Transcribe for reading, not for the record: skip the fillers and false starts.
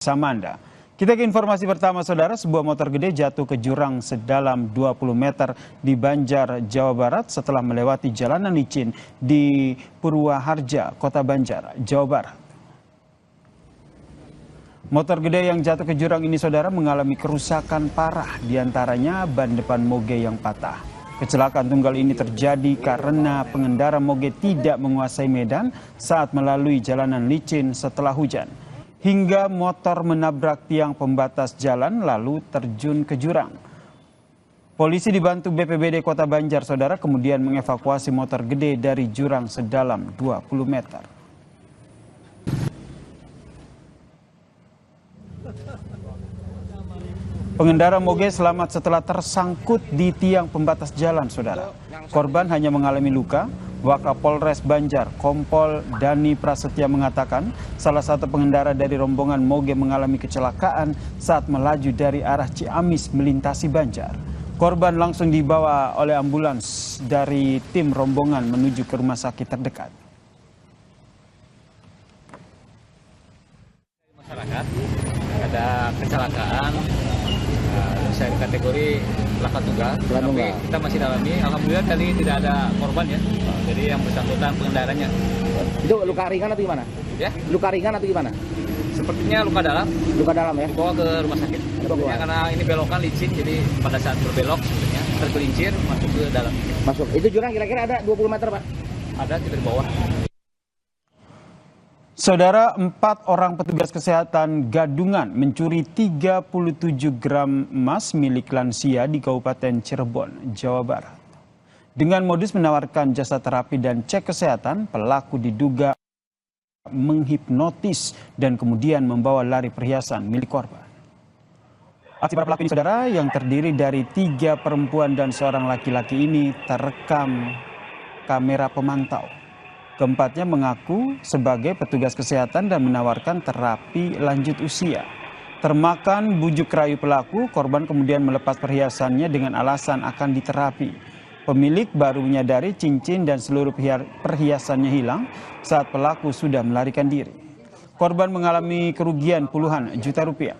Sama Anda. Kita ke informasi pertama, saudara. Sebuah motor gede jatuh ke jurang sedalam 20 meter di Banjar, Jawa Barat setelah melewati jalanan licin di Purwaharja, Kota Banjar, Jawa Barat. Motor gede yang jatuh ke jurang ini, saudara, mengalami kerusakan parah, diantaranya ban depan moge yang patah. Kecelakaan tunggal ini terjadi karena pengendara moge tidak menguasai medan saat melalui jalanan licin setelah hujan, hingga motor menabrak tiang pembatas jalan lalu terjun ke jurang. Polisi dibantu BPBD Kota Banjar, saudara, kemudian mengevakuasi motor gede dari jurang sedalam 20 meter. Pengendara moge selamat setelah tersangkut di tiang pembatas jalan, saudara. Korban hanya mengalami luka. Wakapolres Banjar, Kompol Dani Prasetya, mengatakan salah satu pengendara dari rombongan moge mengalami kecelakaan saat melaju dari arah Ciamis melintasi Banjar. Korban langsung dibawa oleh ambulans dari tim rombongan menuju ke rumah sakit terdekat. Masyarakat ada kecelakaan saya kategori laka tunggal, tapi kita masih dalami. Alhamdulillah tadi tidak ada korban ya. Jadi yang bersangkutan pengendaranya. Itu luka ringan atau gimana? Ya? Luka ringan atau gimana? Sepertinya luka dalam. Luka dalam ya? Dibawa ke rumah sakit. Sepertinya karena ini belokan licin, jadi pada saat berbelok sebenarnya tergelincir masuk ke dalam. Masuk. Itu jurang kira-kira ada 20 meter, Pak? Ada di bawah. Saudara, 4 orang petugas kesehatan gadungan mencuri 37 gram emas milik lansia di Kabupaten Cirebon, Jawa Barat. Dengan modus menawarkan jasa terapi dan cek kesehatan, pelaku diduga menghipnotis dan kemudian membawa lari perhiasan milik korban. Aksi para pelaku ini, saudara, yang terdiri dari 3 perempuan dan seorang laki-laki ini terekam kamera pemantau. Keempatnya mengaku sebagai petugas kesehatan dan menawarkan terapi lanjut usia. Termakan bujuk rayu pelaku, korban kemudian melepas perhiasannya dengan alasan akan diterapi. Pemilik baru menyadari cincin dan seluruh perhiasannya hilang saat pelaku sudah melarikan diri. Korban mengalami kerugian puluhan juta rupiah.